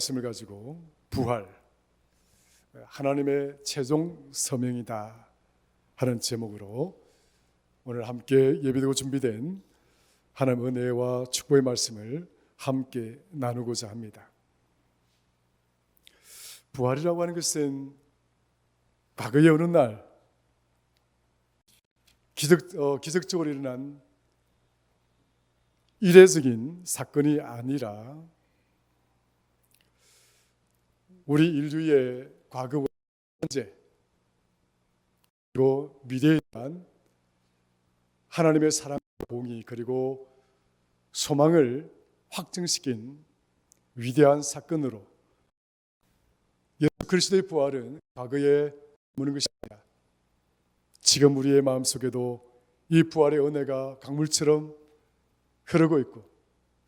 말씀을 가지고 부활, 하나님의 최종 서명이다 하는 제목으로 오늘 함께 예비되고 준비된 하나님 은혜와 축복의 말씀을 함께 나누고자 합니다. 부활이라고 하는 것은 과거의 어느 날 기적적으로 일어난 이례적인 사건이 아니라 우리 인류의 과거와 현재 그리고 미래에 대한 하나님의 사랑과 공의 그리고 소망을 확증시킨 위대한 사건으로 예수 그리스도의 부활은 과거에 머무는 것이 아니라 지금 우리의 마음속에도 이 부활의 은혜가 강물처럼 흐르고 있고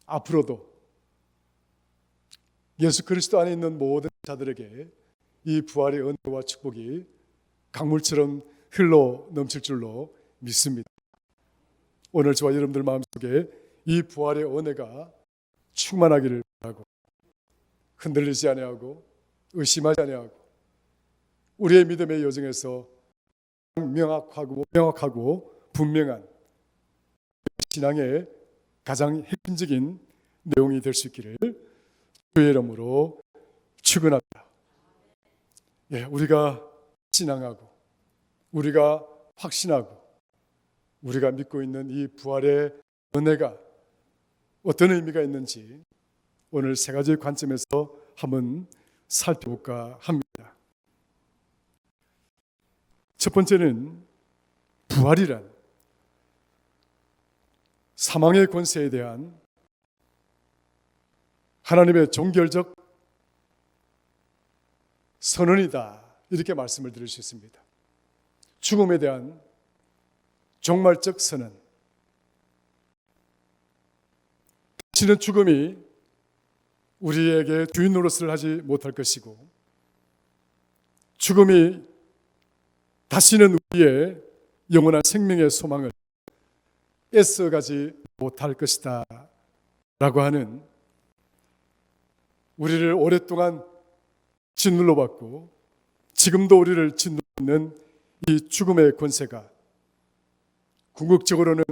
앞으로도 예수 그리스도 안에 있는 모든 자들에게 이 부활의 은혜와 축복이 강물처럼 흘러 넘칠 줄로 믿습니다. 오늘 저와 여러분들 마음속에 이 부활의 은혜가 충만하기를 바라고 흔들리지 아니하고 의심하지 아니하고 우리의 믿음의 여정에서 명확하고 분명한 신앙의 가장 핵심적인 내용이 될 수 있기를 주의 이름으로 축원합니다. 우리가 신앙하고 우리가 확신하고 우리가 믿고 있는 이 부활의 은혜가 어떤 의미가 있는지 오늘 세 가지 관점에서 한번 살펴볼까 합니다. 첫 번째는 부활이란 사망의 권세에 대한 하나님의 종결적 선언이다, 이렇게 말씀을 드릴 수 있습니다. 죽음에 대한 종말적 선언. 다시는 죽음이 우리에게 주인 노릇을 하지 못할 것이고 죽음이 다시는 우리의 영원한 생명의 소망을 애써가지 못할 것이다 라고 하는, 우리를 오랫동안 짓눌러 왔고 지금도 우리를 짓누르고 있는 이 죽음의 권세가 궁극적으로는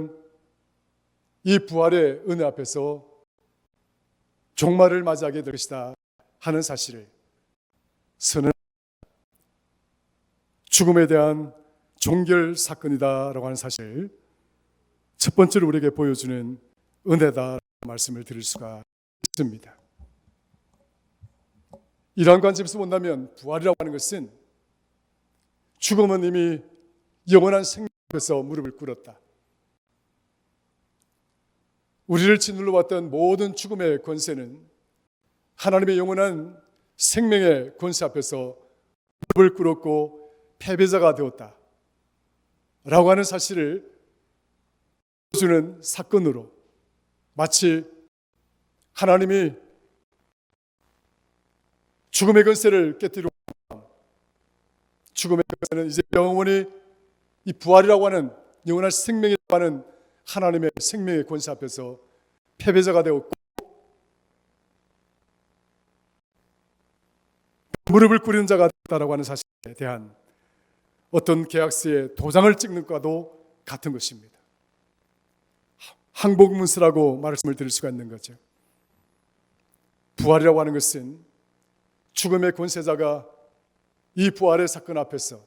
이 부활의 은혜 앞에서 종말을 맞이하게 될 것이다 하는 사실을 선언, 죽음에 대한 종결 사건이다라고 하는 사실을 첫 번째로 우리에게 보여주는 은혜다 말씀을 드릴 수가 있습니다. 이러한 관점에서 본다면 부활이라고 하는 것은 죽음은 이미 영원한 생명 앞에서 무릎을 꿇었다. 우리를 짓눌러 왔던 모든 죽음의 권세는 하나님의 영원한 생명의 권세 앞에서 무릎을 꿇었고 패배자가 되었다 라고 하는 사실을 보여주는 사건으로, 마치 하나님이 죽음의 권세를 깨뜨리고 죽음의 권세는 이제 영원히 이 부활이라고 하는 영원한 생명이라고 하는 하나님의 생명의 권세 앞에서 패배자가 되었고 무릎을 꿇은 자가 됐다라고 하는 사실에 대한 어떤 계약서에 도장을 찍는 것과도 같은 것입니다. 항복문서라고 말씀을 드릴 수가 있는 거죠. 부활이라고 하는 것은 죽음의 권세자가 이 부활의 사건 앞에서,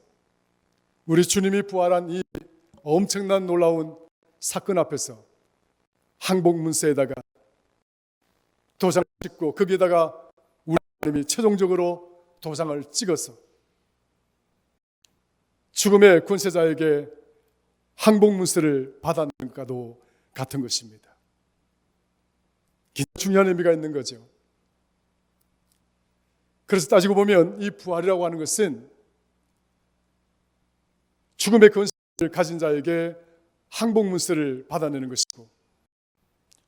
우리 주님이 부활한 이 엄청난 놀라운 사건 앞에서 항복문서에다가 도장을 찍고 거기에다가 우리 하나님이 최종적으로 도장을 찍어서 죽음의 권세자에게 항복문서를 받아내는 것과도 같은 것입니다. 중요한 의미가 있는 거죠. 그래서 따지고 보면 이 부활이라고 하는 것은 죽음의 권세를 가진 자에게 항복문서를 받아내는 것이고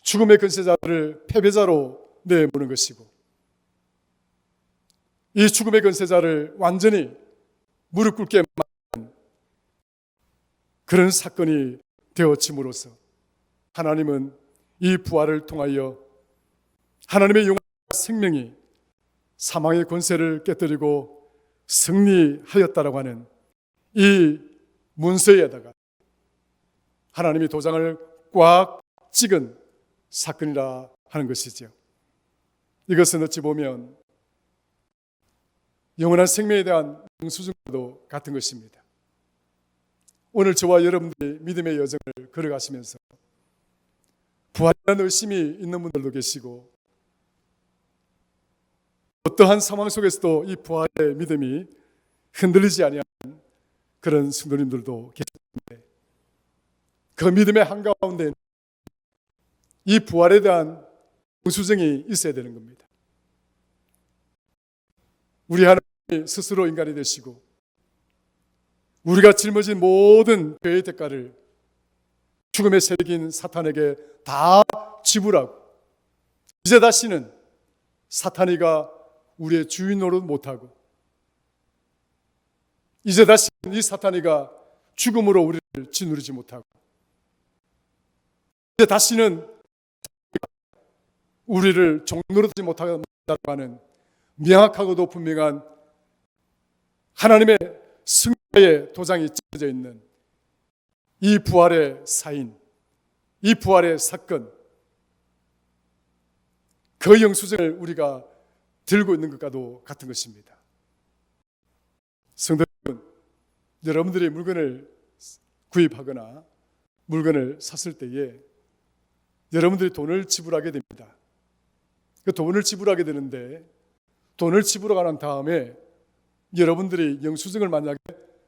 죽음의 권세자를 패배자로 내모는 것이고 이 죽음의 권세자를 완전히 무릎 꿇게 만든 그런 사건이 되어짐으로써 하나님은 이 부활을 통하여 하나님의 영원한 생명이 사망의 권세를 깨뜨리고 승리하였다라고 하는 이 문서에다가 하나님이 도장을 꽉 찍은 사건이라 하는 것이죠. 이것은 어찌 보면 영원한 생명에 대한 영수증과도 같은 것입니다. 오늘 저와 여러분들이 믿음의 여정을 걸어가시면서 부활이라는 의심이 있는 분들도 계시고, 어떠한 상황 속에서도 이 부활의 믿음이 흔들리지 아니하는 그런 성도님들도 계십니다. 그 믿음의 한가운데 이 부활에 대한 영수증이 있어야 되는 겁니다. 우리 하나님이 스스로 인간이 되시고 우리가 짊어진 모든 죄의 대가를 죽음의 세력인 사탄에게 다 지불하고, 이제 다시는 사탄이가 우리의 주인 노릇 못하고, 이제 다시는 이 사탄이가 죽음으로 우리를 짓누르지 못하고, 이제 다시는 우리를 종노릇하지 못하고 하는 명확하고도 분명한 하나님의 승리의 도장이 찍혀져 있는 이 부활의 사인, 이 부활의 사건, 그 영수증을 우리가 들고 있는 것과도 같은 것입니다. 성도 여러분, 여러분들이 물건을 구입하거나 물건을 샀을 때에 여러분들이 돈을 지불하게 됩니다. 그 돈을 지불하게 되는데, 돈을 지불하고 난 다음에 여러분들이 영수증을 만약에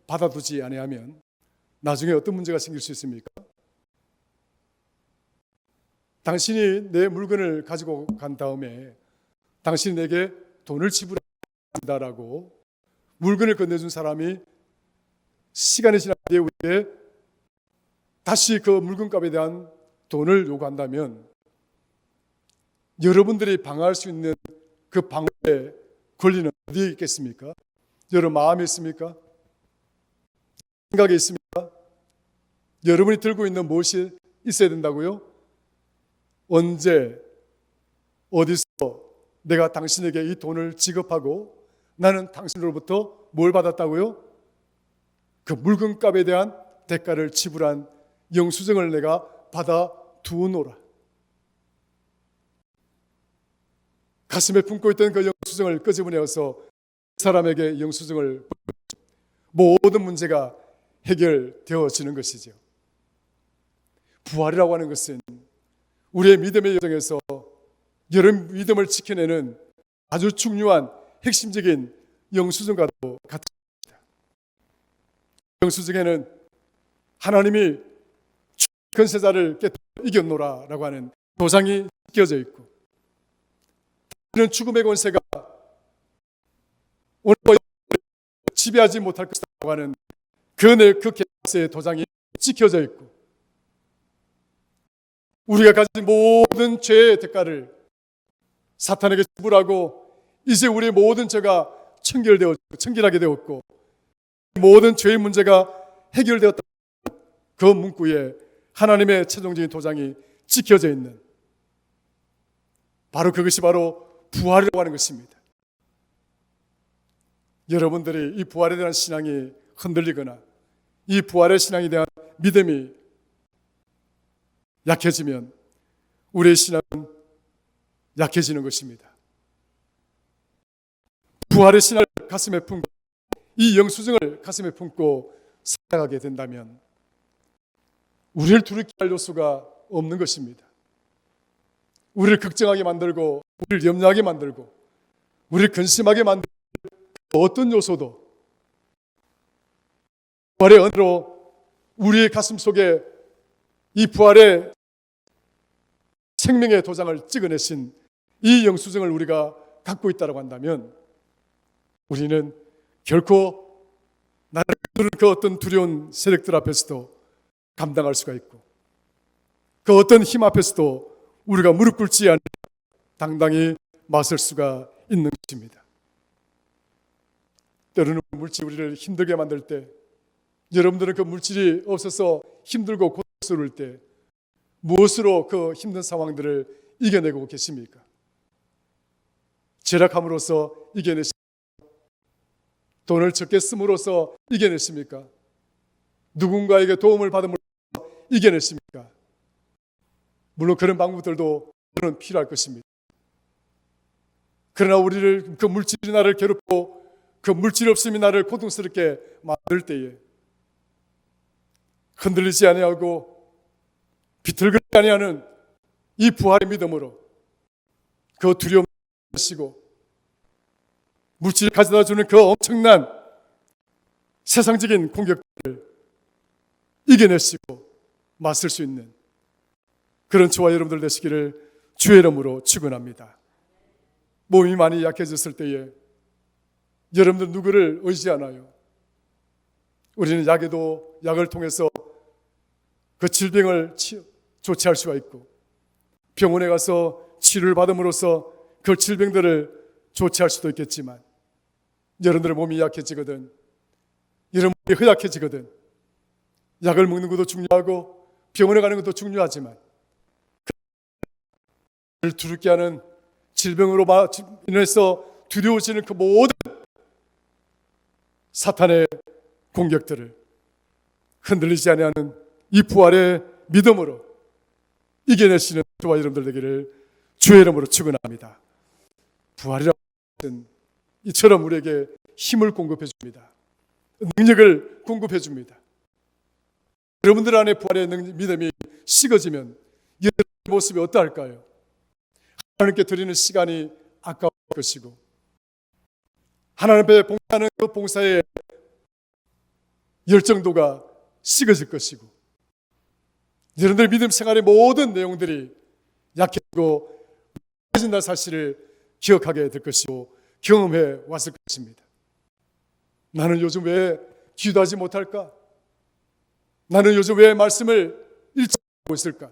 받아두지 아니하면 나중에 어떤 문제가 생길 수 있습니까? 당신이 내 물건을 가지고 간 다음에 당신이 내게 돈을 지불한다라고 물건을 건네준 사람이 시간이 지난 뒤에 우리에게 다시 그 물건값에 대한 돈을 요구한다면 여러분들이 방어할 수 있는 그 방어의 권리는 어디에 있겠습니까? 여러분 마음에 있습니까? 생각에 있습니까? 여러분이 들고 있는 무엇이 있어야 된다고요? 언제 어디서 내가 당신에게 이 돈을 지급하고 나는 당신으로부터 뭘 받았다고요? 그 물건값에 대한 대가를 지불한 영수증을 내가 받아 두노라. 가슴에 품고 있던 그 영수증을 끄집어내어서 그 사람에게 영수증을 모든 문제가 해결되어지는 것이죠. 부활이라고 하는 것은 우리의 믿음의 여정에서 여러분 믿음을 지켜내는 아주 중요한 핵심적인 영수증과도 같습니다. 영수증에는 하나님이 권세자를 이겼노라 라고 하는 도장이 찍혀져 있고, 이는 죽음의 권세가 오늘 지배하지 못할 것이라고 하는 그 계약서의 도장이 찍혀져 있고, 우리가 가진 모든 죄의 대가를 사탄에게 지불하고 이제 우리의 모든 죄가 청결하게 되었고 모든 죄의 문제가 해결되었다. 그 문구에 하나님의 최종적인 도장이 찍혀져 있는 바로 그것이 바로 부활이라고 하는 것입니다. 여러분들이 이 부활에 대한 신앙이 흔들리거나 이 부활의 신앙에 대한 믿음이 약해지면 우리의 신앙은 약해지는 것입니다. 부활의 신앙을 가슴에 품고 이 영수증을 가슴에 품고 살아가게 된다면 우리를 두렵게 할 요소가 없는 것입니다. 우리를 걱정하게 만들고 우리를 염려하게 만들고 우리를 근심하게 만들고 어떤 요소도 부활의 은혜로 우리의 가슴 속에 이 부활의 생명의 도장을 찍어내신 이 영수증을 우리가 갖고 있다고 한다면 우리는 결코 나를 그 어떤 두려운 세력들 앞에서도 감당할 수가 있고 그 어떤 힘 앞에서도 우리가 무릎 꿇지 않고 당당히 맞설 수가 있는 것입니다. 때로는 물질이 우리를 힘들게 만들 때, 여러분들은 그 물질이 없어서 힘들고 고통스러울 때 무엇으로 그 힘든 상황들을 이겨내고 계십니까? 절약함으로써 이겨내십니까? 돈을 적게 씀으로써 이겨내십니까? 누군가에게 도움을 받음으로써 이겨내십니까? 물론 그런 방법들도 저는 필요할 것입니다. 그러나 우리를 그 물질이 나를 괴롭고 그 물질 없음이 나를 고통스럽게 만들 때에 흔들리지 아니하고 비틀거리지 아니하는 이 부활의 믿음으로 그 두려움 마시고 물질이 가져다 주는 그 엄청난 세상적인 공격들을 이겨내시고 맞설 수 있는 그런 저와 여러분들 되시기를 주의 이름으로 축원합니다. 몸이 많이 약해졌을 때에 여러분들 누구를 의지하나요? 우리는 약을 통해서 그 질병을 조치할 수가 있고 병원에 가서 치료를 받음으로써 그 질병들을 조치할 수도 있겠지만 여러분들의 몸이 약해지거든, 여러분이 허약해지거든 약을 먹는 것도 중요하고 병원에 가는 것도 중요하지만 그를 두렵게 하는 질병으로 인해서 두려워지는 그 모든 사탄의 공격들을 흔들리지 아니하는 이 부활의 믿음으로 이겨내시는 저와 여러분들 되기를 주의 이름으로 축원합니다. 부활이라는 것은 이처럼 우리에게 힘을 공급해 줍니다. 능력을 공급해 줍니다. 여러분들 안에 부활의 믿음이 식어지면 여러분의 모습이 어떠할까요? 하나님께 드리는 시간이 아까울 것이고 하나님 앞에 봉사하는 그 봉사의 열정도가 식어질 것이고 여러분들의 믿음 생활의 모든 내용들이 약해지고 약해진다는 사실을 기억하게 될 것이고 경험해 왔을 것입니다. 나는 요즘 왜 기도하지 못할까? 나는 요즘 왜 말씀을 일치하고 있을까?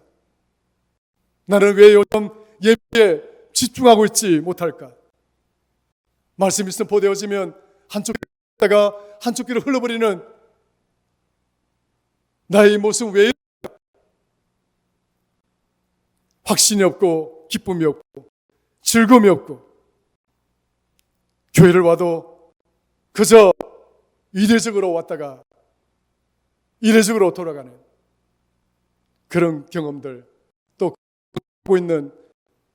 나는 왜 요즘 예배에 집중하고 있지 못할까? 말씀이 선포되어지면 한쪽 귀가 한쪽 귀로 흘러버리는 나의 모습은 왜 이럴까? 확신이 없고 기쁨이 없고 즐거움이 없고 교회를 와도 그저 이례적으로 왔다가 이례적으로 돌아가는 그런 경험들 또 하고 있는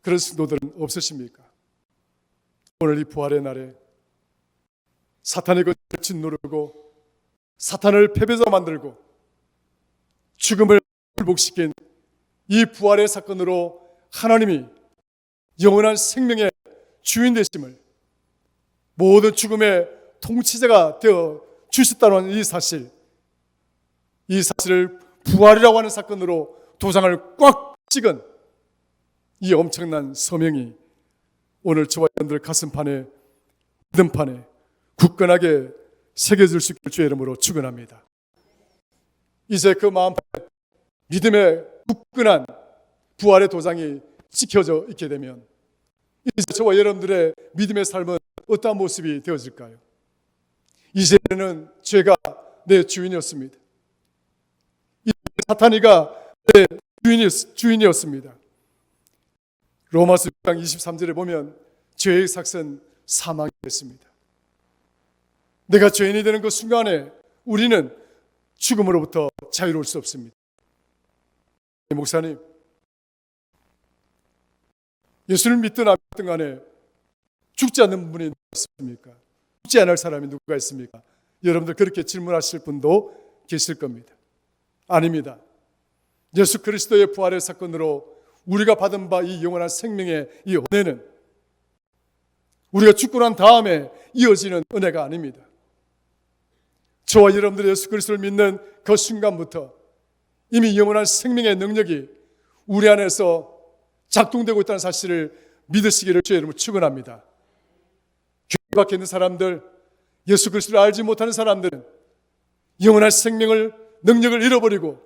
그런 성도들은 없으십니까? 오늘 이 부활의 날에 사탄의 것을 짓누르고 사탄을 패배자 만들고 죽음을 회복시킨 이 부활의 사건으로 하나님이 영원한 생명의 주인 되심을 모든 죽음의 통치자가 되어 주셨다는 이 사실을 부활이라고 하는 사건으로 도장을 꽉 찍은 이 엄청난 서명이 오늘 저와 여러분들 가슴판에 믿음판에 굳건하게 새겨질 수 있기를 주의 이름으로 축원합니다. 이제 그 마음판에 믿음의 굳건한 부활의 도장이 찍혀져 있게 되면 이제 저와 여러분들의 믿음의 삶은 어떠한 모습이 되어질까요? 이제는 죄가 내 주인이었습니다. 사탄이가 내 주인이었습니다. 로마서 6장 23절에 보면 죄의 삭은 사망이 됐습니다. 내가 죄인이 되는 그 순간에 우리는 죽음으로부터 자유로울 수 없습니다. 목사님, 예수를 믿든 안 믿든 간에 죽지 않는 분이 누가 있습니까? 죽지 않을 사람이 누가 있습니까? 여러분들 그렇게 질문하실 분도 계실 겁니다. 아닙니다. 예수 그리스도의 부활의 사건으로 우리가 받은 바 이 영원한 생명의 이 은혜는 우리가 죽고 난 다음에 이어지는 은혜가 아닙니다. 저와 여러분들이 예수 그리스도를 믿는 그 순간부터 이미 영원한 생명의 능력이 우리 안에서 작동되고 있다는 사실을 믿으시기를 주의 이름으로 축원합니다. 교회 밖에 있는 사람들, 예수 그리스도를 알지 못하는 사람들은 영원한 생명을 능력을 잃어버리고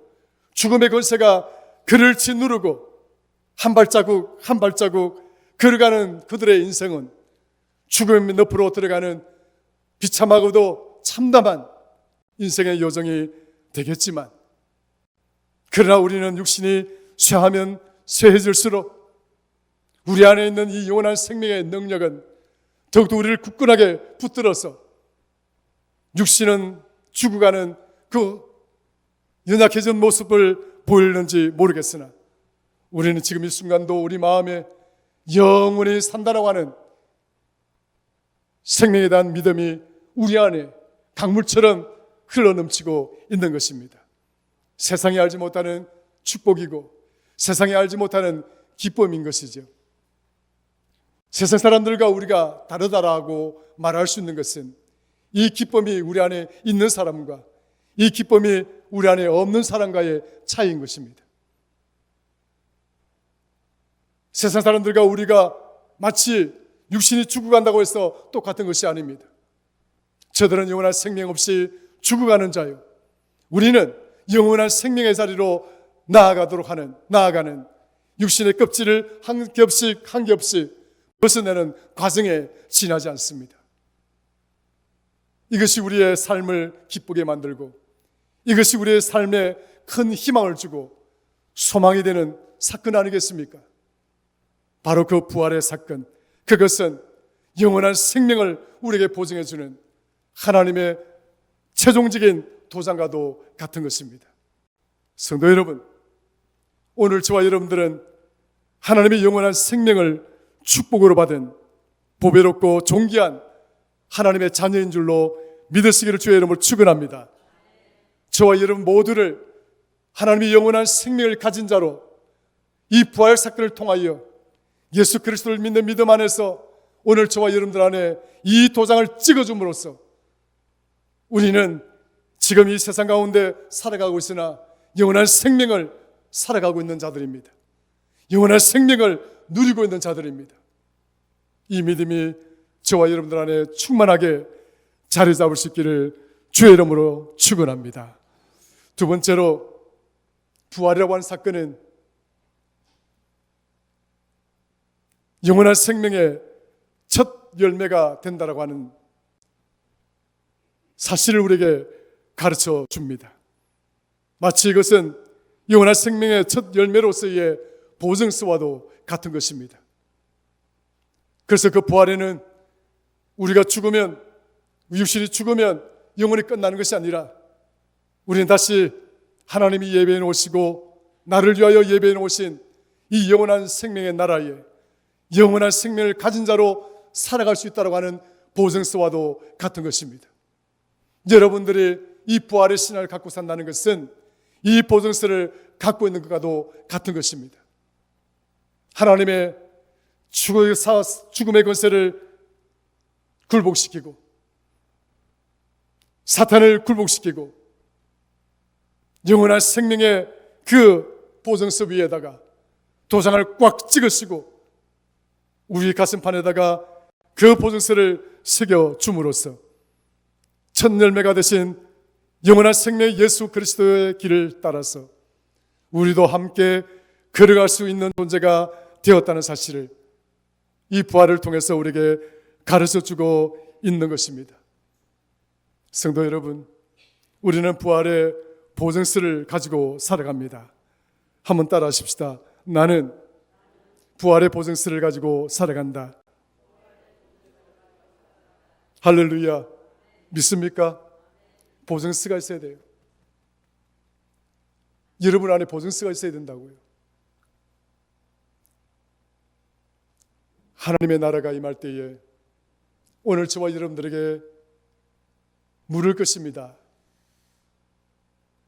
죽음의 권세가 그를 짓누르고 한 발자국 한 발자국 걸어가는 그들의 인생은 죽음의 늪으로 들어가는 비참하고도 참담한 인생의 여정이 되겠지만, 그러나 우리는 육신이 쇠하면 쇠해질수록 우리 안에 있는 이 영원한 생명의 능력은 더욱더 우리를 굳건하게 붙들어서 육신은 죽어가는 그 연약해진 모습을 보이는지 모르겠으나 우리는 지금 이 순간도 우리 마음에 영원히 산다라고 하는 생명에 대한 믿음이 우리 안에 강물처럼 흘러넘치고 있는 것입니다. 세상이 알지 못하는 축복이고 세상이 알지 못하는 기쁨인 것이죠. 세상 사람들과 우리가 다르다라고 말할 수 있는 것은 이 기쁨이 우리 안에 있는 사람과 이 기쁨이 우리 안에 없는 사람과의 차이인 것입니다. 세상 사람들과 우리가 마치 육신이 죽어간다고 해서 똑같은 것이 아닙니다. 저들은 영원한 생명 없이 죽어가는 자요, 우리는 영원한 생명의 자리로 나아가는 육신의 껍질을 한 겹씩 벗어내는 과정에 지나지 않습니다. 이것이 우리의 삶을 기쁘게 만들고 이것이 우리의 삶에 큰 희망을 주고 소망이 되는 사건 아니겠습니까? 바로 그 부활의 사건, 그것은 영원한 생명을 우리에게 보증해 주는 하나님의 최종적인 도장과도 같은 것입니다. 성도 여러분, 오늘 저와 여러분들은 하나님의 영원한 생명을 축복으로 받은 보배롭고 존귀한 하나님의 자녀인 줄로 믿으시기를 주의 이름으로 축원합니다. 저와 여러분 모두를 하나님의 영원한 생명을 가진 자로 이 부활 사건을 통하여 예수 그리스도를 믿는 믿음 안에서 오늘 저와 여러분들 안에 이 도장을 찍어줌으로써 우리는 지금 이 세상 가운데 살아가고 있으나 영원한 생명을 살아가고 있는 자들입니다. 영원한 생명을 누리고 있는 자들입니다. 이 믿음이 저와 여러분들 안에 충만하게 자리 잡을 수 있기를 주의 이름으로 축원합니다. 두 번째로 부활이라고 하는 사건은 영원한 생명의 첫 열매가 된다라고 하는 사실을 우리에게 가르쳐 줍니다. 마치 이것은 영원한 생명의 첫 열매로서의 보증서와도 같은 것입니다. 그래서 그 부활에는 우리가 죽으면, 육신이 죽으면 영원히 끝나는 것이 아니라 우리는 다시 하나님이 예배해 놓으시고 나를 위하여 예배해 놓으신 이 영원한 생명의 나라에 영원한 생명을 가진 자로 살아갈 수 있다고 하는 보증서와도 같은 것입니다. 여러분들이 이 부활의 신앙을 갖고 산다는 것은 이 보증서를 갖고 있는 것과도 같은 것입니다. 하나님의 죽음의 권세를 굴복시키고 사탄을 굴복시키고 영원한 생명의 그 보증서 위에다가 도장을 꽉 찍으시고 우리 가슴판에다가 그 보증서를 새겨줌으로써 첫 열매가 되신 영원한 생명 예수 그리스도의 길을 따라서 우리도 함께 걸어갈 수 있는 존재가 되었다는 사실을 이 부활을 통해서 우리에게 가르쳐주고 있는 것입니다. 성도 여러분, 우리는 부활의 보증서를 가지고 살아갑니다. 한번 따라 하십시다. 나는 부활의 보증서를 가지고 살아간다. 할렐루야. 믿습니까? 보증서가 있어야 돼요. 여러분 안에 보증서가 있어야 된다고요. 하나님의 나라가 임할 때에 오늘 저와 여러분들에게 물을 것입니다.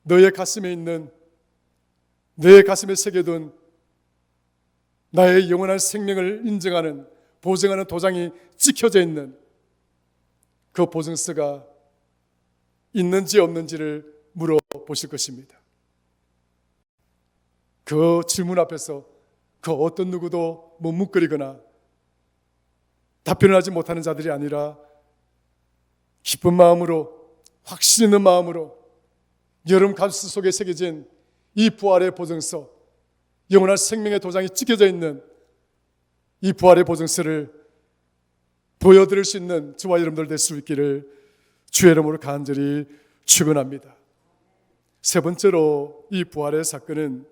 너의 가슴에 있는, 내 가슴에 새겨둔 나의 영원한 생명을 인정하는, 보증하는 도장이 찍혀져 있는 그 보증서가 있는지 없는지를 물어보실 것입니다. 그 질문 앞에서 그 어떤 누구도 머뭇거리거나 답변을 하지 못하는 자들이 아니라 기쁜 마음으로, 확신 있는 마음으로 여러분 가슴 속에 새겨진 이 부활의 보증서, 영원한 생명의 도장이 찍혀져 있는 이 부활의 보증서를 보여드릴 수 있는 저와 여러분들 될 수 있기를 주의 이름으로 간절히 축원합니다. 세 번째로 이 부활의 사건은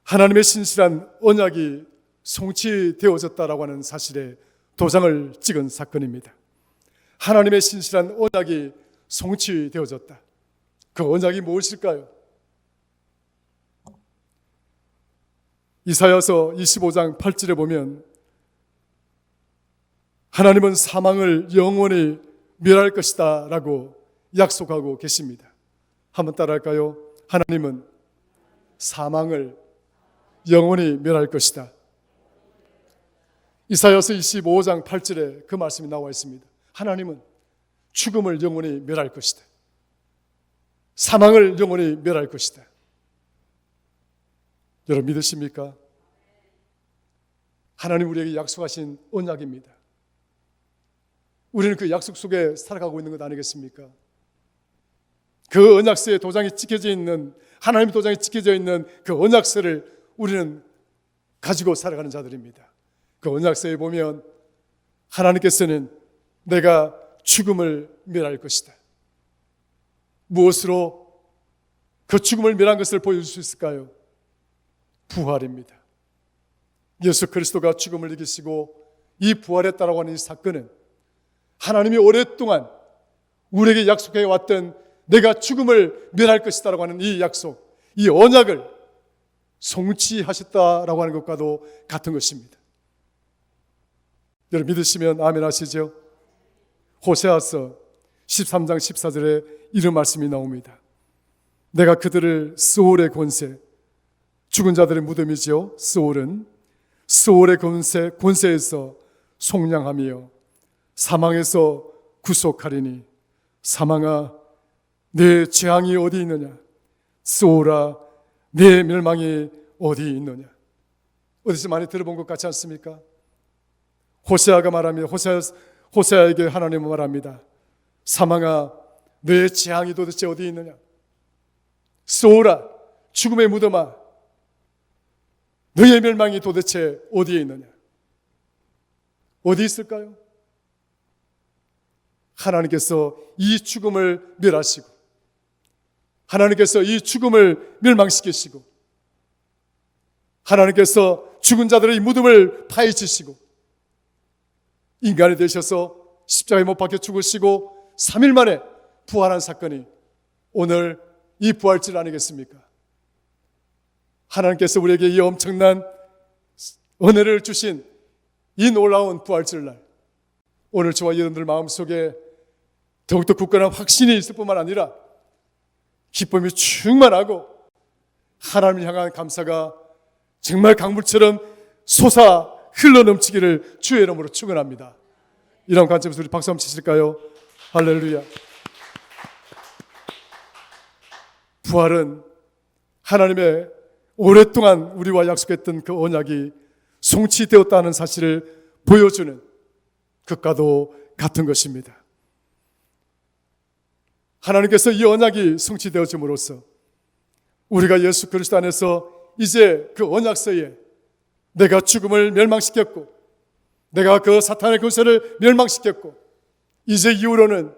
하나님의 신실한 언약이 성취되어졌다라고 하는 사실에 도장을 찍은 사건입니다. 하나님의 신실한 언약이 성취되어졌다. 그 언약이 무엇일까요? 이사야서 25장 8절에 보면 하나님은 사망을 영원히 멸할 것이다 라고 약속하고 계십니다. 한번 따라할까요? 하나님은 사망을 영원히 멸할 것이다. 이사야서 25장 8절에 그 말씀이 나와 있습니다. 하나님은 죽음을 영원히 멸할 것이다. 사망을 영원히 멸할 것이다. 여러분 믿으십니까? 하나님 우리에게 약속하신 언약입니다. 우리는 그 약속 속에 살아가고 있는 것 아니겠습니까? 그 언약서에 도장이 찍혀져 있는, 하나님의 도장이 찍혀져 있는 그 언약서를 우리는 가지고 살아가는 자들입니다. 그 언약서에 보면 하나님께서는 내가 죽음을 멸할 것이다. 무엇으로 그 죽음을 멸한 것을 보여줄 수 있을까요? 부활입니다. 예수 그리스도가 죽음을 이기시고 이 부활했다라고 하는 이 사건은 하나님이 오랫동안 우리에게 약속해 왔던 내가 죽음을 멸할 것이다라고 하는 이 약속, 이 언약을 성취하셨다라고 하는 것과도 같은 것입니다. 여러분 믿으시면 아멘 하시죠? 호세아서 13장 14절에 이런 말씀이 나옵니다. 내가 그들을 스올의 권세, 죽은 자들의 무덤이죠. 스올의 권세에서 속량하며 사망에서 구속하리니 사망아 내 재앙이 어디 있느냐, 스올아 내 멸망이 어디 있느냐. 어디서 많이 들어본 것 같지 않습니까? 호세아가 말합니다. 호세아에게 하나님은 말합니다. 사망아 내 재앙이 도대체 어디 있느냐, 스올아 죽음의 무덤아 너의 멸망이 도대체 어디에 있느냐. 어디 있을까요? 하나님께서 이 죽음을 멸하시고 하나님께서 이 죽음을 멸망시키시고 하나님께서 죽은 자들의 무덤을 파헤치시고 인간이 되셔서 십자가에 못 박혀 죽으시고 3일 만에 부활한 사건이 오늘 이 부활절 아니겠습니까? 하나님께서 우리에게 이 엄청난 은혜를 주신 이 놀라운 부활절날, 오늘 저와 여러분들 마음속에 더욱더 굳건한 확신이 있을 뿐만 아니라 기쁨이 충만하고 하나님을 향한 감사가 정말 강물처럼 솟아 흘러넘치기를 주의 이름으로 축원합니다. 이런 관점에서 우리 박수 한번 치실까요? 할렐루야. 부활은 하나님의 오랫동안 우리와 약속했던 그 언약이 성취되었다는 사실을 보여주는 것과도 같은 것입니다. 하나님께서 이 언약이 성취되어짐으로써 우리가 예수 그리스도 안에서 이제 그 언약서에 내가 죽음을 멸망시켰고 내가 그 사탄의 권세를 멸망시켰고 이제 이후로는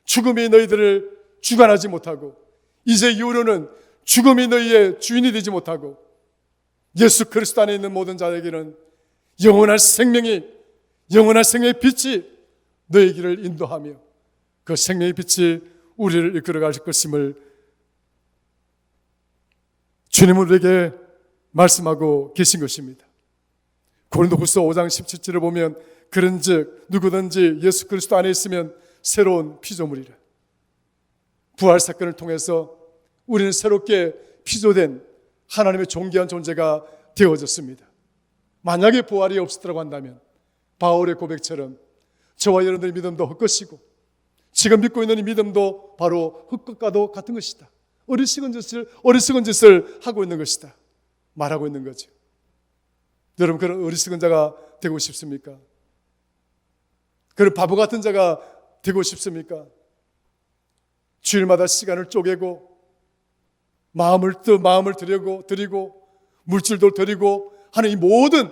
죽음이 너희들을 주관하지 못하고 이제 이후로는 죽음이 너희의 주인이 되지 못하고 예수 그리스도 안에 있는 모든 자에게는 영원한 생명의 빛이 너희 길을 인도하며 그 생명의 빛이 우리를 이끌어갈 것임을 주님은 우리에게 말씀하고 계신 것입니다. 고린도후서 5장 17절을 보면 그런즉 누구든지 예수 그리스도 안에 있으면 새로운 피조물이라. 부활 사건을 통해서 우리는 새롭게 피조된 하나님의 존귀한 존재가 되어졌습니다. 만약에 부활이 없었다고 한다면 바울의 고백처럼 저와 여러분들의 믿음도 헛것이고 지금 믿고 있는 이 믿음도 바로 헛것과도 같은 것이다. 어리석은 짓을 하고 있는 것이다. 말하고 있는 거죠. 여러분 그런 어리석은 자가 되고 싶습니까? 그런 바보 같은 자가 되고 싶습니까? 주일마다 시간을 쪼개고 마음을 드리고 물질도 드리고 하는 이 모든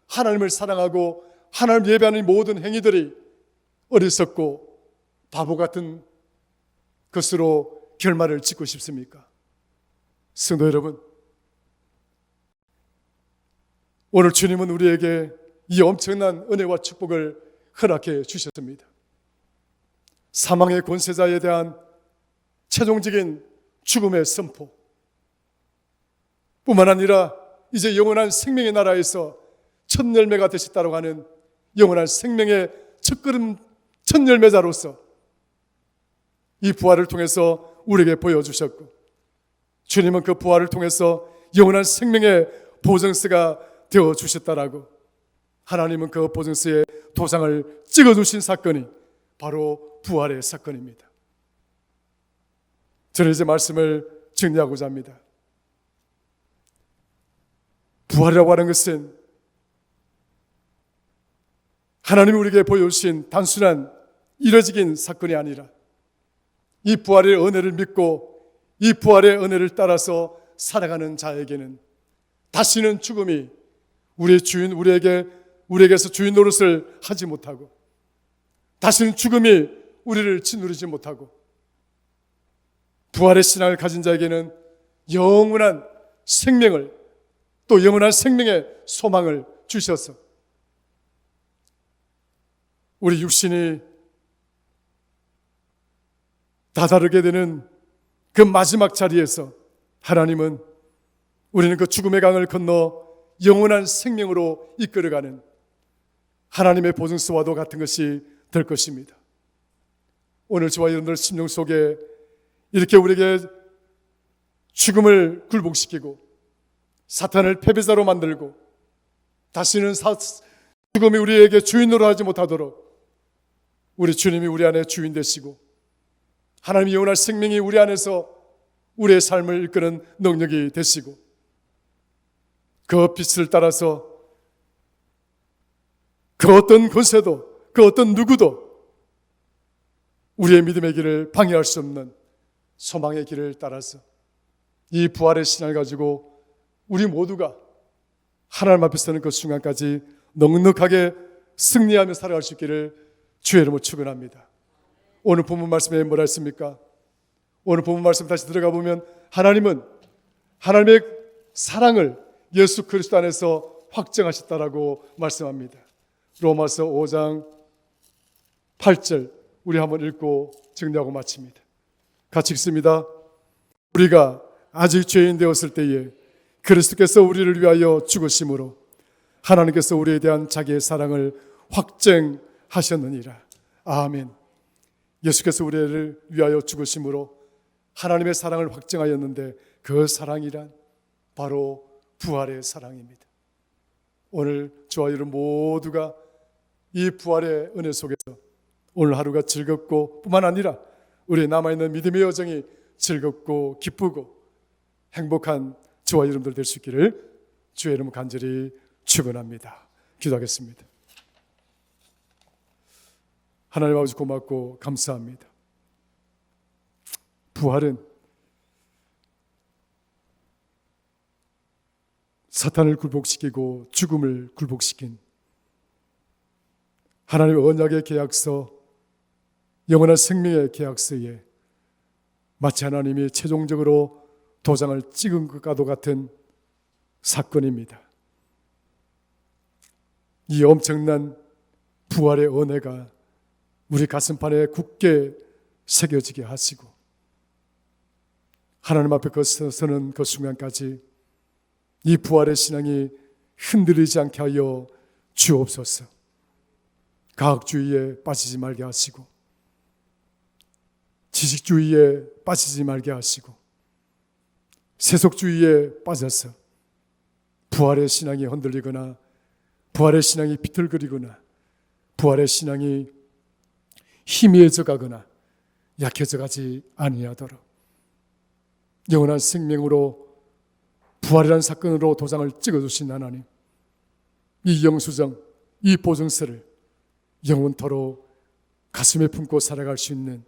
하나님을 사랑하고 하나님 예배하는 이 모든 행위들이 어리석고 바보 같은 것으로 결말을 짓고 싶습니까? 성도 여러분, 오늘 주님은 우리에게 이 엄청난 은혜와 축복을 허락해 주셨습니다. 사망의 권세자에 대한 최종적인 죽음의 선포 뿐만 아니라 이제 영원한 생명의 나라에서 첫 열매가 되셨다고 하는 영원한 생명의 첫걸음 첫 열매자로서 이 부활을 통해서 우리에게 보여주셨고, 주님은 그 부활을 통해서 영원한 생명의 보증서가 되어주셨다라고, 하나님은 그 보증서에 도장을 찍어주신 사건이 바로 부활의 사건입니다. 저는 이제 말씀을 정리하고자 합니다. 부활이라고 하는 것은 하나님이 우리에게 보여주신 단순한 이뤄지긴 사건이 아니라, 이 부활의 은혜를 믿고 이 부활의 은혜를 따라서 살아가는 자에게는 다시는 죽음이 우리의 주인, 우리에게서 주인 노릇을 하지 못하고, 다시는 죽음이 우리를 짓누르지 못하고, 부활의 신앙을 가진 자에게는 영원한 생명을, 또 영원한 생명의 소망을 주셔서 우리 육신이 다다르게 되는 그 마지막 자리에서 하나님은 우리는 그 죽음의 강을 건너 영원한 생명으로 이끌어가는 하나님의 보증서와도 같은 것이 될 것입니다. 오늘 저와 여러분들 심령 속에 이렇게 우리에게 죽음을 굴복시키고 사탄을 패배자로 만들고 다시는 죽음이 우리에게 주인으로 하지 못하도록 우리 주님이 우리 안에 주인 되시고, 하나님의 영원한 생명이 우리 안에서 우리의 삶을 이끄는 능력이 되시고, 그 빛을 따라서 그 어떤 권세도, 그 어떤 누구도 우리의 믿음의 길을 방해할 수 없는 소망의 길을 따라서 이 부활의 신앙을 가지고 우리 모두가 하나님 앞에 서는 그 순간까지 넉넉하게 승리하며 살아갈 수 있기를 주의 이름으로 축원합니다. 오늘 본문 말씀에 뭐라 했습니까? 오늘 본문 말씀 다시 들어가 보면 하나님은 하나님의 사랑을 예수 그리스도 안에서 확정하셨다라고 말씀합니다. 로마서 5장 8절 우리 한번 읽고 정리하고 마칩니다. 같이 읽습니다. 우리가 아직 죄인 되었을 때에 그리스도께서 우리를 위하여 죽으심으로 하나님께서 우리에 대한 자기의 사랑을 확증하셨느니라. 아멘. 예수께서 우리를 위하여 죽으심으로 하나님의 사랑을 확증하였는데, 그 사랑이란 바로 부활의 사랑입니다. 오늘 저와 여러분 모두가 이 부활의 은혜 속에서 오늘 하루가 즐겁고 뿐만 아니라 우리 남아있는 믿음의 여정이 즐겁고 기쁘고 행복한 저와 여러분들 될 수 있기를 주의 이름으로 간절히 축원합니다. 기도하겠습니다. 하나님 아버지 고맙고 감사합니다. 부활은 사탄을 굴복시키고 죽음을 굴복시킨 하나님의 언약의 계약서, 영원한 생명의 계약서에 마치 하나님이 최종적으로 도장을 찍은 것과도 같은 사건입니다. 이 엄청난 부활의 은혜가 우리 가슴판에 굳게 새겨지게 하시고, 하나님 앞에 서는 그 순간까지 이 부활의 신앙이 흔들리지 않게 하여 주옵소서. 과학주의에 빠지지 말게 하시고, 지식주의에 빠지지 말게 하시고, 세속주의에 빠져서 부활의 신앙이 흔들리거나 부활의 신앙이 비틀거리거나 부활의 신앙이 희미해져 가거나 약해져 가지 아니하도록 영원한 생명으로 부활이라는 사건으로 도장을 찍어주신 하나님, 이 영수증, 이 보증서를 영원토록 가슴에 품고 살아갈 수 있는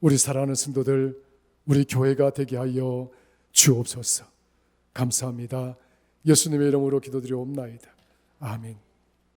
우리 사랑하는 성도들, 우리 교회가 되게 하여 주옵소서. 감사합니다. 예수님의 이름으로 기도드리옵나이다. 아멘.